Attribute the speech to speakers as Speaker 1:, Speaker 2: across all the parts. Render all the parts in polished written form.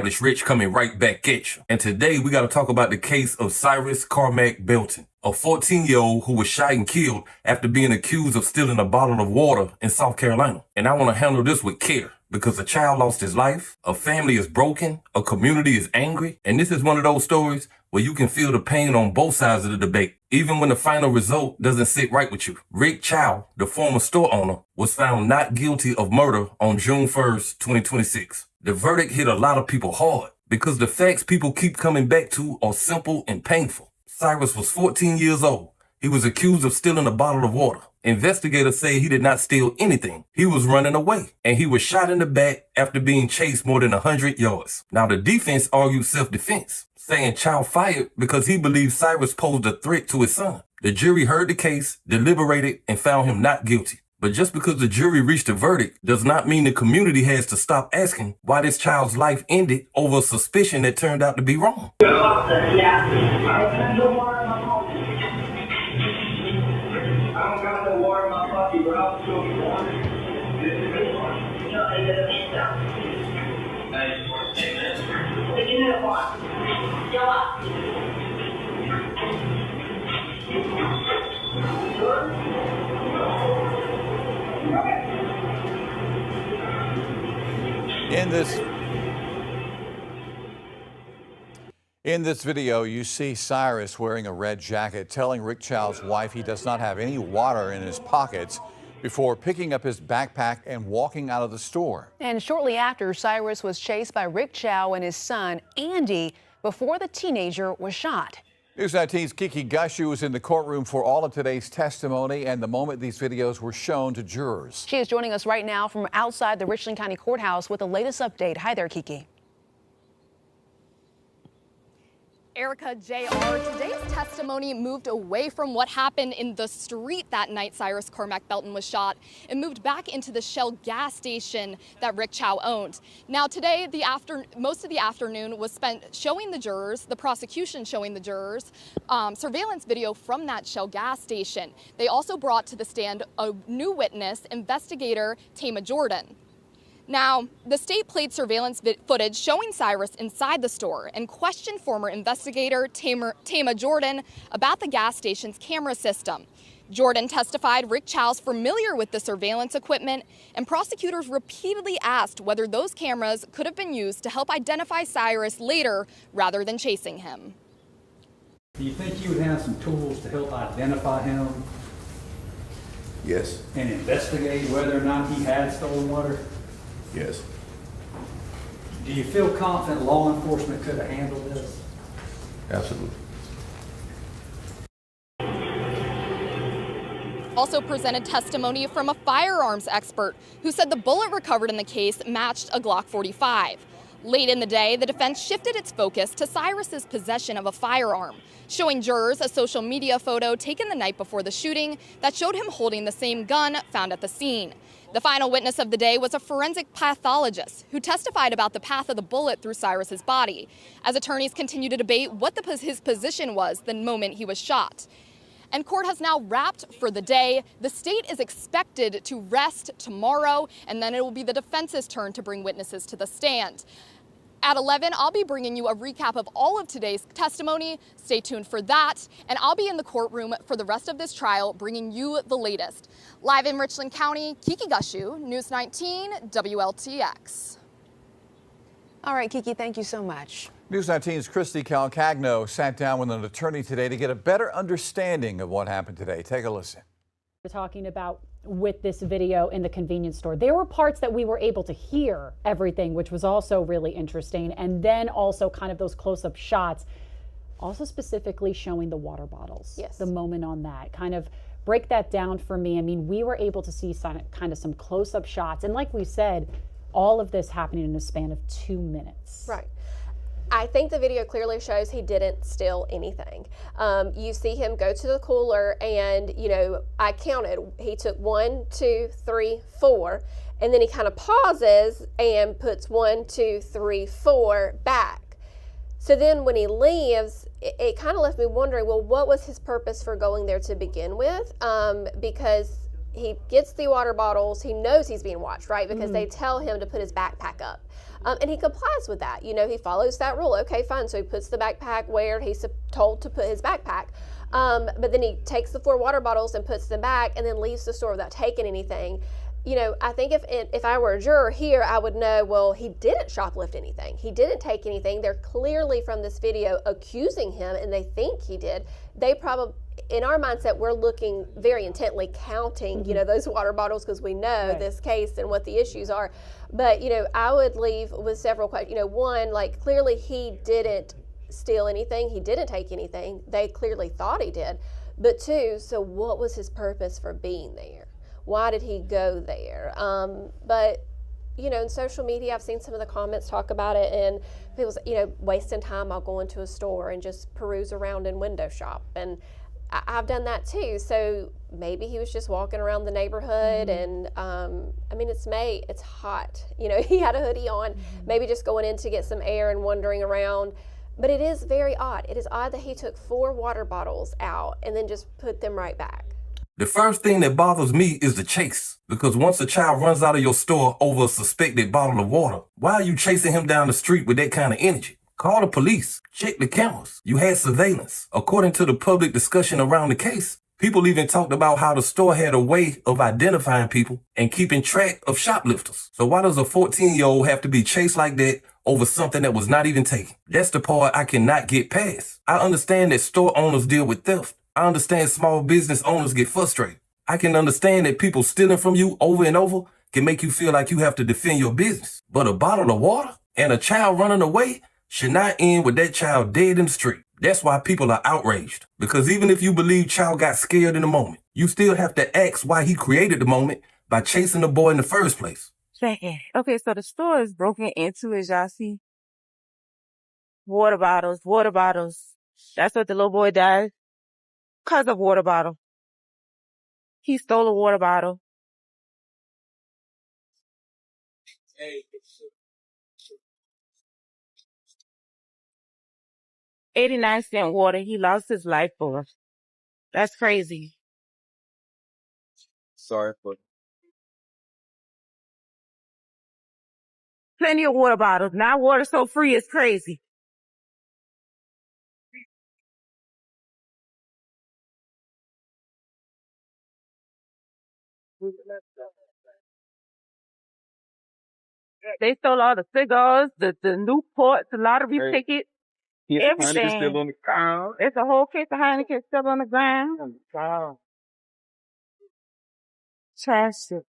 Speaker 1: R.I.C.H coming right back at you. And today we got to talk about the case of Cyrus Carmack-Belton, a 14-year-old who was shot and killed after being accused of stealing a bottle of water in South Carolina. And I want to handle this with care because a child lost his life, a family is broken, a community is angry, and this is one of those stories where you can feel the pain on both sides of the debate, even when the final result doesn't sit right with you. Rick Chow, the former store owner, was found not guilty of murder on June 1st, 2026. The verdict hit a lot of people hard because the facts people keep coming back to are simple and painful. Cyrus was 14 years old. He was accused of stealing a bottle of water. Investigators say he did not steal anything. He was running away, and he was shot in the back after being chased more than 100 yards. Now, the defense argued self-defense, saying Chow fired because he believed Cyrus posed a threat to his son. The jury heard the case, deliberated, and found him not guilty. But just because the jury reached a verdict does not mean the community has to stop asking why this child's life ended over a suspicion that turned out to be wrong.
Speaker 2: In this video, you see Cyrus wearing a red jacket, telling Rick Chow's wife he does not have any water in his pockets before picking up his backpack and walking out of the store.
Speaker 3: And shortly after, Cyrus was chased by Rick Chow and his son, Andy, before the teenager was shot.
Speaker 2: News 19's Kiki Gushu was in the courtroom for all of today's testimony and the moment these videos were shown to jurors.
Speaker 3: She is joining us right now from outside the Richland County Courthouse with the latest update. Hi there, Kiki.
Speaker 4: Erica, JR, today's testimony moved away from what happened in the street that night Cyrus Carmack-Belton was shot and moved back into the Shell gas station that Rick Chow owned. Now today, most of the afternoon was spent showing the jurors, the prosecution showing the jurors, surveillance video from that Shell gas station. They also brought to the stand a new witness, investigator Tama Jordan. Now, the state played surveillance footage showing Cyrus inside the store and questioned former investigator Tama Jordan about the gas station's camera system. Jordan testified Rick Chow's familiar with the surveillance equipment, and prosecutors repeatedly asked whether those cameras could have been used to help identify Cyrus later rather than chasing him.
Speaker 5: Do you think you would have some tools to help identify him?
Speaker 6: Yes.
Speaker 5: And investigate whether or not he had stolen water?
Speaker 6: Yes.
Speaker 5: Do you feel confident law enforcement could have handled this?
Speaker 6: Absolutely.
Speaker 4: Also presented testimony from a firearms expert who said the bullet recovered in the case matched a Glock 45. Late in the day, the defense shifted its focus to Cyrus's possession of a firearm, showing jurors a social media photo taken the night before the shooting that showed him holding the same gun found at the scene. The final witness of the day was a forensic pathologist who testified about the path of the bullet through Cyrus's body, as attorneys continue to debate what his position was the moment he was shot. And court has now wrapped for the day. The state is expected to rest tomorrow, and then it will be the defense's turn to bring witnesses to the stand. At 11, I'll be bringing you a recap of all of today's testimony. Stay tuned for that. And I'll be in the courtroom for the rest of this trial, bringing you the latest. Live in Richland County, Kiki Gushu, News 19, WLTX.
Speaker 3: All right, Kiki, thank you so much.
Speaker 2: News 19's Christy Calcagno sat down with an attorney today to get a better understanding of what happened today. Take a listen.
Speaker 7: We're talking about with this video in the convenience store. There were parts that we were able to hear everything, which was also really interesting. And then also kind of those close-up shots, also specifically showing the water bottles.
Speaker 8: Yes.
Speaker 7: The moment on that. Kind of break that down for me. I mean, we were able to see kind of some close-up shots. And like we said, all of this happening in a span of 2 minutes.
Speaker 8: Right. I think the video clearly shows he didn't steal anything. You see him go to the cooler and, you know, I counted. He took 1, 2, 3, 4, and then he kind of pauses and puts 1, 2, 3, 4 back. So then when he leaves, it kind of left me wondering, well, what was his purpose for going there to begin with? Because he gets the water bottles. He knows he's being watched, right? Because they tell him to put his backpack up. And he complies with that. You know, he follows that rule. Okay, fine. So he puts the backpack where he's told to put his backpack. But then he takes the 4 water bottles and puts them back and then leaves the store without taking anything. You know, I think if I were a juror here, I would know, well, he didn't shoplift anything. He didn't take anything. They're clearly from this video accusing him, and they think he did. They probably, in our mindset, we're looking very intently counting, you know, those water bottles because we know this case and what the issues are. But, you know, I would leave with several questions. You know, one, like, clearly he didn't steal anything. He didn't take anything. They clearly thought he did. But 2, so what was his purpose for being there? Why did he go there? But, you know, in social media, I've seen some of the comments talk about it, and people's, you know, wasting time. I'll go into a store and just peruse around and window shop. And I've done that too. So maybe he was just walking around the neighborhood and, I mean, it's May, it's hot. You know, he had a hoodie on, maybe just going in to get some air and wandering around. But it is very odd. It is odd that he took 4 water bottles out and then just put them right back.
Speaker 1: The first thing that bothers me is the chase. Because once a child runs out of your store over a suspected bottle of water, why are you chasing him down the street with that kind of energy? Call the police. Check the cameras. You had surveillance. According to the public discussion around the case, people even talked about how the store had a way of identifying people and keeping track of shoplifters. So why does a 14-year-old have to be chased like that over something that was not even taken? That's the part I cannot get past. I understand that store owners deal with theft. I understand small business owners get frustrated. I can understand that people stealing from you over and over can make you feel like you have to defend your business. But a bottle of water and a child running away should not end with that child dead in the street. That's why people are outraged. Because even if you believe Chow got scared in the moment, you still have to ask why he created the moment by chasing the boy in the first place.
Speaker 9: Okay, so the store is broken into, as y'all see. Water bottles. That's what the little boy died. Because of water bottle. He stole a water bottle. $0.89 water. He lost his life for. That's crazy.
Speaker 6: Sorry for
Speaker 9: Plenty of water bottles. Now water so free, it's crazy. They stole all the cigars, the Newports, the lottery tickets, everything.
Speaker 6: Still on the ground.
Speaker 9: It's a whole case of Heineken still on the ground. Trash shit.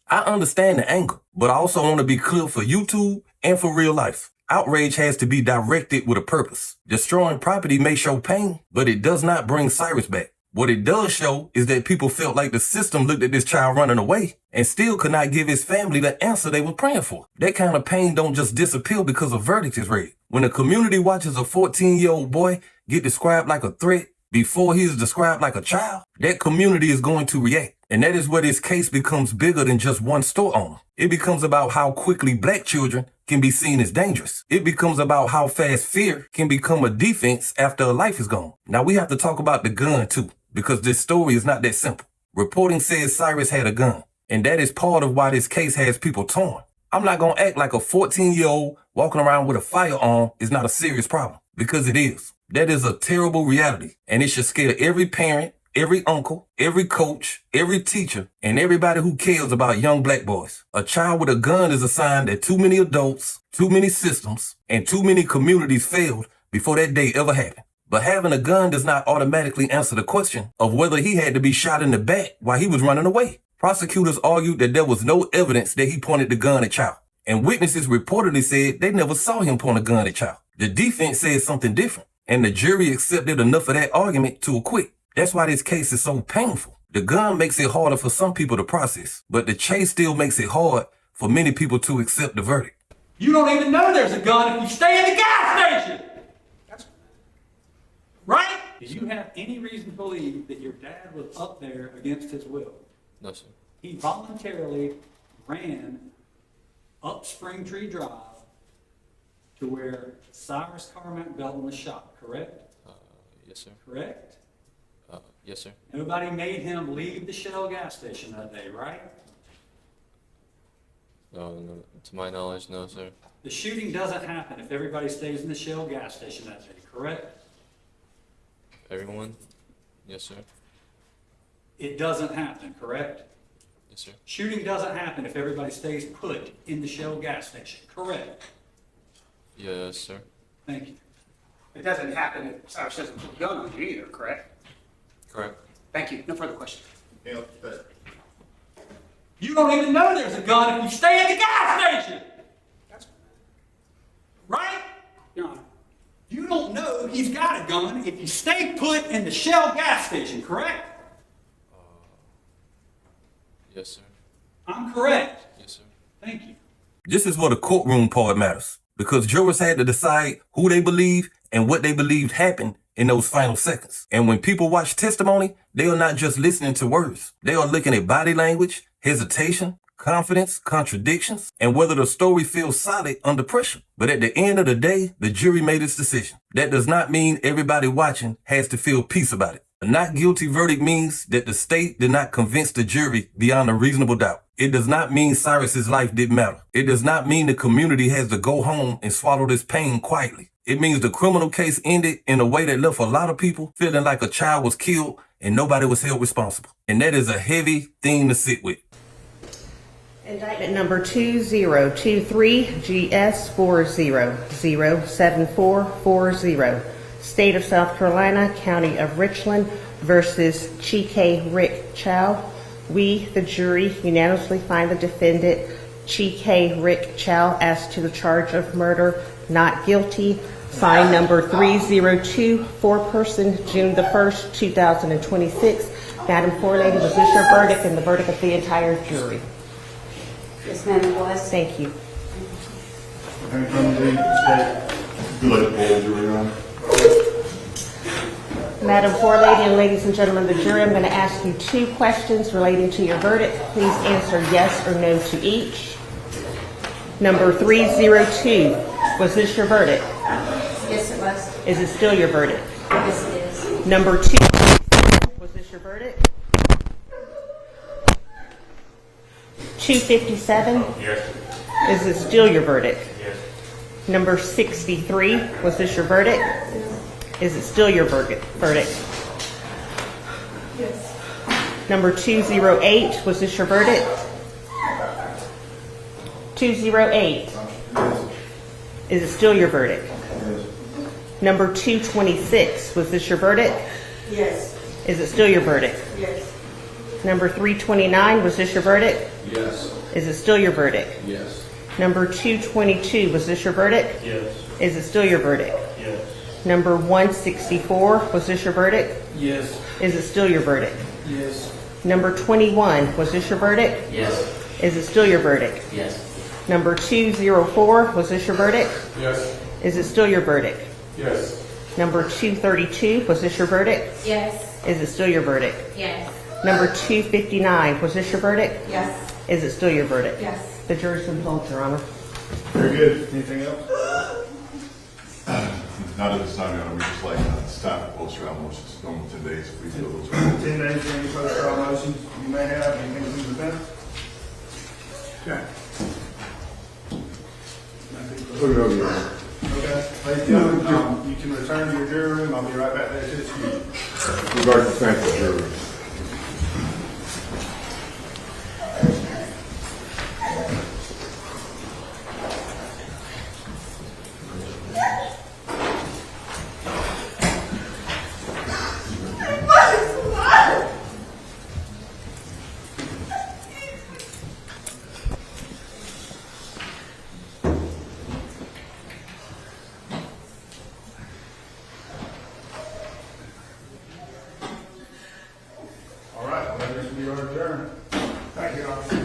Speaker 1: I understand the anger, but I also want to be clear for YouTube and for real life. Outrage has to be directed with a purpose. Destroying property may show pain, but it does not bring Cyrus back. What it does show is that people felt like the system looked at this child running away and still could not give his family the answer they were praying for. That kind of pain don't just disappear because a verdict is read. When the community watches a 14-year-old boy get described like a threat before he is described like a child, that community is going to react. And that is where this case becomes bigger than just one store owner. It becomes about how quickly black children can be seen as dangerous. It becomes about how fast fear can become a defense after a life is gone. Now we have to talk about the gun too, because this story is not that simple. Reporting says Cyrus had a gun, and that is part of why this case has people torn. I'm not gonna act like a 14-year-old walking around with a firearm is not a serious problem, because it is. That is a terrible reality, and it should scare every parent, every uncle, every coach, every teacher, and everybody who cares about young black boys. A child with a gun is a sign that too many adults, too many systems, and too many communities failed before that day ever happened. But having a gun does not automatically answer the question of whether he had to be shot in the back while he was running away. Prosecutors argued that there was no evidence that he pointed the gun at Chow, and witnesses reportedly said they never saw him point a gun at Chow. The defense said something different, and the jury accepted enough of that argument to acquit. That's why this case is so painful. The gun makes it harder for some people to process, but the chase still makes it hard for many people to accept the verdict.
Speaker 5: You don't even know there's a gun if you stay in the gas station! Right? Do you have any reason to believe that your dad was up there against his will?
Speaker 6: No, sir.
Speaker 5: He voluntarily ran up Springtree Drive to where Cyrus Carmack-Belton was shot, correct?
Speaker 6: Yes, sir.
Speaker 5: Correct?
Speaker 10: Yes, sir.
Speaker 5: Nobody made him leave the Shell gas station that day, right?
Speaker 10: No, to my knowledge, no, sir.
Speaker 5: The shooting doesn't happen if everybody stays in the Shell gas station that day, correct?
Speaker 10: Everyone? Yes, sir.
Speaker 5: It doesn't happen, correct?
Speaker 10: Yes, sir.
Speaker 5: Shooting doesn't happen if everybody stays put in the Shell gas station, correct?
Speaker 10: Yes, sir.
Speaker 5: Thank you.
Speaker 11: It doesn't happen if Cyrus doesn't put a gun on you either, correct?
Speaker 10: Correct.
Speaker 11: Thank you. No further questions.
Speaker 5: You don't even know there's a gun if you stay in the gas station! Right?
Speaker 11: Your Honor.
Speaker 5: You don't know he's got a gun if you stay put in the Shell gas station, correct?
Speaker 10: Yes, sir.
Speaker 5: I'm correct.
Speaker 10: Yes, sir.
Speaker 5: Thank you.
Speaker 1: This is where the courtroom part matters, because jurors had to decide who they believe and what they believed happened in those final seconds. And when people watch testimony, they are not just listening to words. They are looking at body language, hesitation, confidence, contradictions, and whether the story feels solid under pressure. But at the end of the day, the jury made its decision. That does not mean everybody watching has to feel peace about it. A not guilty verdict means that the state did not convince the jury beyond a reasonable doubt. It does not mean Cyrus's life didn't matter. It does not mean the community has to go home and swallow this pain quietly. It means the criminal case ended in a way that left a lot of people feeling like a child was killed and nobody was held responsible. And that is a heavy thing to sit with.
Speaker 12: Indictment number 2023 GS 4007440. State of South Carolina, County of Richland versus Chike Rick Chow. We, the jury, unanimously find the defendant, Chike Rick Chow, as to the charge of murder, not guilty. Signed number 302, foreperson, June the 1st, 2026. Madam Forelady, was this your verdict and the verdict of the entire jury?
Speaker 13: Yes, ma'am, it was.
Speaker 12: Thank you.
Speaker 6: And from the state, you like the poll, jury, Your Honor?
Speaker 12: Madam Forelady and ladies and gentlemen of the jury, I'm going to ask you 2 questions relating to your verdict. Please answer yes or no to each. Number 302, was this your verdict?
Speaker 13: Yes, it was.
Speaker 12: Is it still your verdict?
Speaker 13: Yes, it is.
Speaker 12: Number 2, was this your verdict? 257,
Speaker 6: Yes.
Speaker 12: is it still your verdict?
Speaker 6: Yes.
Speaker 12: Number 63, was this your verdict? Is it still your verdict?
Speaker 13: Yes.
Speaker 12: Number 208, was this your verdict? 208, is it still your verdict? Number 226, was this your verdict?
Speaker 13: Yes.
Speaker 12: Is it still your verdict?
Speaker 13: Yes.
Speaker 12: Number 329, was this your verdict?
Speaker 6: Yes.
Speaker 12: Is it still your verdict?
Speaker 6: Yes.
Speaker 12: Number 222, was this your verdict?
Speaker 6: Yes.
Speaker 12: Is it still your verdict?
Speaker 6: Yes.
Speaker 12: Number 164, was this your verdict?
Speaker 6: Yes.
Speaker 12: Is it still your verdict?
Speaker 6: Yes.
Speaker 12: Number 21, was this your verdict?
Speaker 6: Yes.
Speaker 12: Is it still your verdict?
Speaker 6: Yes.
Speaker 12: Number 204, was this your verdict?
Speaker 6: Yes.
Speaker 12: Is it still your verdict?
Speaker 6: Yes.
Speaker 12: Number 232, was this your verdict?
Speaker 13: Yes.
Speaker 12: Is it still your verdict?
Speaker 13: Yes.
Speaker 12: Number 259, was this your verdict?
Speaker 13: Yes.
Speaker 12: Is it still your verdict?
Speaker 13: Yes.
Speaker 12: The jury's been told, Your Honor.
Speaker 6: Very good. Anything else? Not at this time, Your Honor. We just like it's time for post-trial motions. Normal 10 days. We feel those.
Speaker 14: 10 days for any post-trial motions you may have, anything to the defense? Okay.
Speaker 6: Look it over, Your Honor.
Speaker 14: Okay. Ladies and gentlemen, you can return to your jury room. I'll be right back there to excuse you.
Speaker 6: With regard to thankful jury. All right, well, this will be our adjourn. Thank you, officer.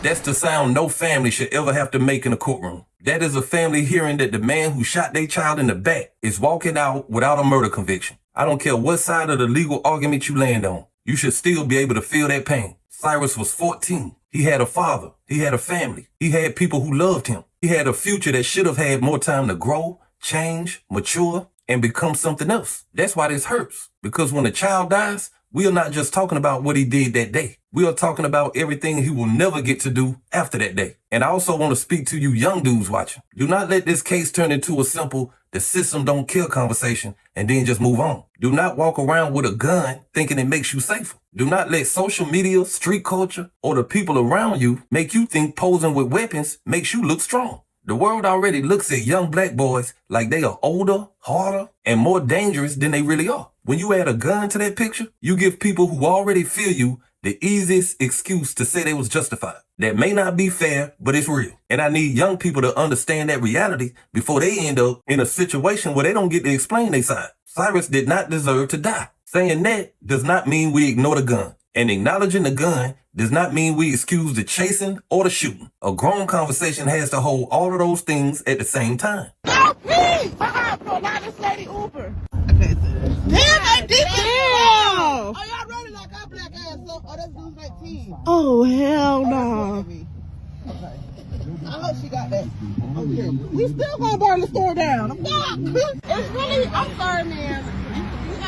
Speaker 1: That's the sound no family should ever have to make in a courtroom. That is a family hearing that the man who shot their child in the back is walking out without a murder conviction. I don't care what side of the legal argument you land on. You should still be able to feel that pain. Cyrus was 14. He had a father. He had a family. He had people who loved him. He had a future that should have had more time to grow, change, mature, and become something else. That's why this hurts. Because when a child dies, we are not just talking about what he did that day. We are talking about everything he will never get to do after that day. And I also want to speak to you young dudes watching. Do not let this case turn into a simple, the system don't kill conversation and then just move on. Do not walk around with a gun thinking it makes you safer. Do not let social media, street culture, or the people around you make you think posing with weapons makes you look strong. The world already looks at young black boys like they are older, harder, and more dangerous than they really are. When you add a gun to that picture, you give people who already fear you the easiest excuse to say they was justified. That may not be fair, but it's real. And I need young people to understand that reality before they end up in a situation where they don't get to explain their side. Cyrus did not deserve to die. Saying that does not mean we ignore the gun. And acknowledging the gun does not mean we excuse the chasing or the shooting. A grown conversation has to hold all of those things at the same time.
Speaker 15: Oh, hell no. I hope she got that. Okay. We still gonna burn the store down. It's really, I'm sorry, man.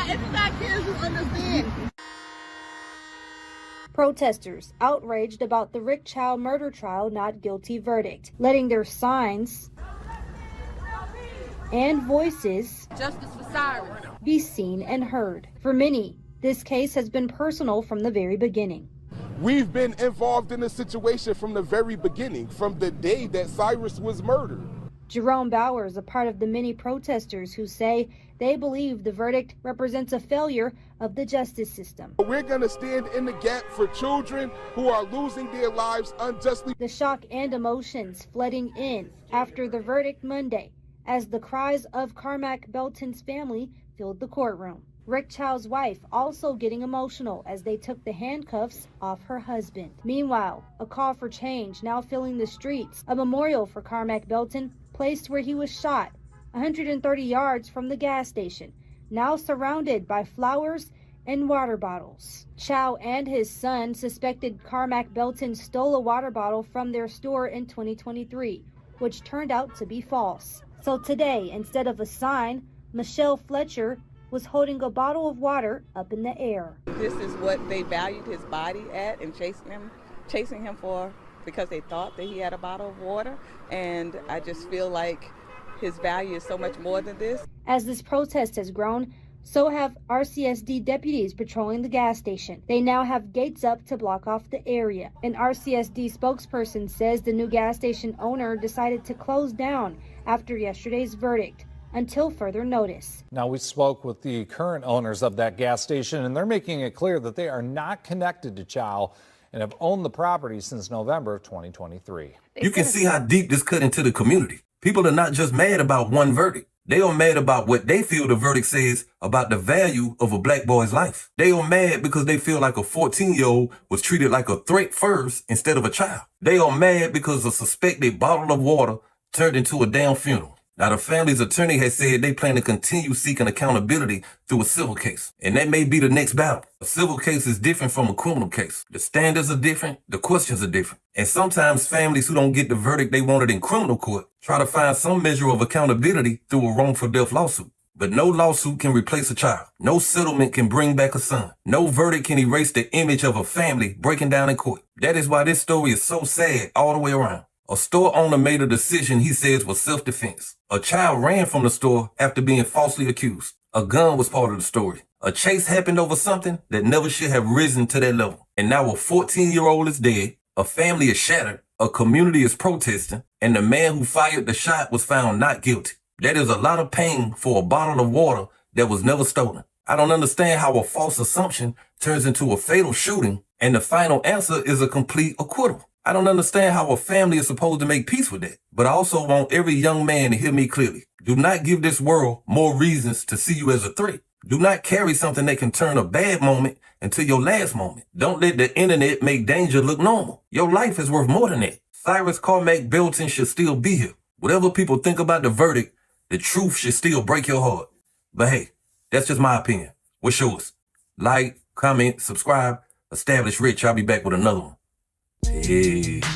Speaker 15: If you got kids, you understand.
Speaker 16: Protesters outraged about the Rick Chow murder trial not guilty verdict, letting their signs and voices
Speaker 15: Justice for Cyrus
Speaker 16: be seen and heard. For many, this case has been personal from the very beginning.
Speaker 17: We've been involved in the situation from the very beginning, from the day that Cyrus was murdered.
Speaker 16: Jerome Bowers, a part of the many protesters who say they believe the verdict represents a failure of the justice system.
Speaker 17: We're going to stand in the gap for children who are losing their lives unjustly.
Speaker 16: The shock and emotions flooding in after the verdict Monday as the cries of Carmack-Belton's family filled the courtroom. Rick Chow's wife also getting emotional as they took the handcuffs off her husband. Meanwhile, a call for change now filling the streets. A memorial for Carmack-Belton placed where he was shot, 130 yards from the gas station, now surrounded by flowers and water bottles. Chow and his son suspected Carmack-Belton stole a water bottle from their store in 2023, which turned out to be false. So today, instead of a sign, Michelle Fletcher was holding a bottle of water up in the air.
Speaker 18: This is what they valued his body at and chasing him for because they thought that he had a bottle of water. And I just feel like his value is so much more than this.
Speaker 16: As this protest has grown, so have RCSD deputies patrolling the gas station. They now have gates up to block off the area. An RCSD spokesperson says the new gas station owner decided to close down after yesterday's verdict until further notice.
Speaker 19: Now, we spoke with the current owners of that gas station, and they're making it clear that they are not connected to Chow and have owned the property since November of 2023.
Speaker 1: You can see how deep this cut into the community. People are not just mad about one verdict. They are mad about what they feel the verdict says about the value of a black boy's life. They are mad because they feel like a 14-year-old was treated like a threat first instead of a child. They are mad because a suspected bottle of water turned into a damn funeral. Now, the family's attorney has said they plan to continue seeking accountability through a civil case. And that may be the next battle. A civil case is different from a criminal case. The standards are different. The questions are different. And sometimes families who don't get the verdict they wanted in criminal court try to find some measure of accountability through a wrongful death lawsuit. But no lawsuit can replace a child. No settlement can bring back a son. No verdict can erase the image of a family breaking down in court. That is why this story is so sad all the way around. A store owner made a decision he says was self-defense. A child ran from the store after being falsely accused. A gun was part of the story. A chase happened over something that never should have risen to that level. And now a 14-year-old is dead, a family is shattered, a community is protesting, and the man who fired the shot was found not guilty. That is a lot of pain for a bottle of water that was never stolen. I don't understand how a false assumption turns into a fatal shooting and the final answer is a complete acquittal. I don't understand how a family is supposed to make peace with that. But I also want every young man to hear me clearly. Do not give this world more reasons to see you as a threat. Do not carry something that can turn a bad moment into your last moment. Don't let the internet make danger look normal. Your life is worth more than that. Cyrus Carmack-Belton should still be here. Whatever people think about the verdict, the truth should still break your heart. But hey, that's just my opinion. What's yours? Like, comment, subscribe. Establish Rich. I'll be back with another one. Peace.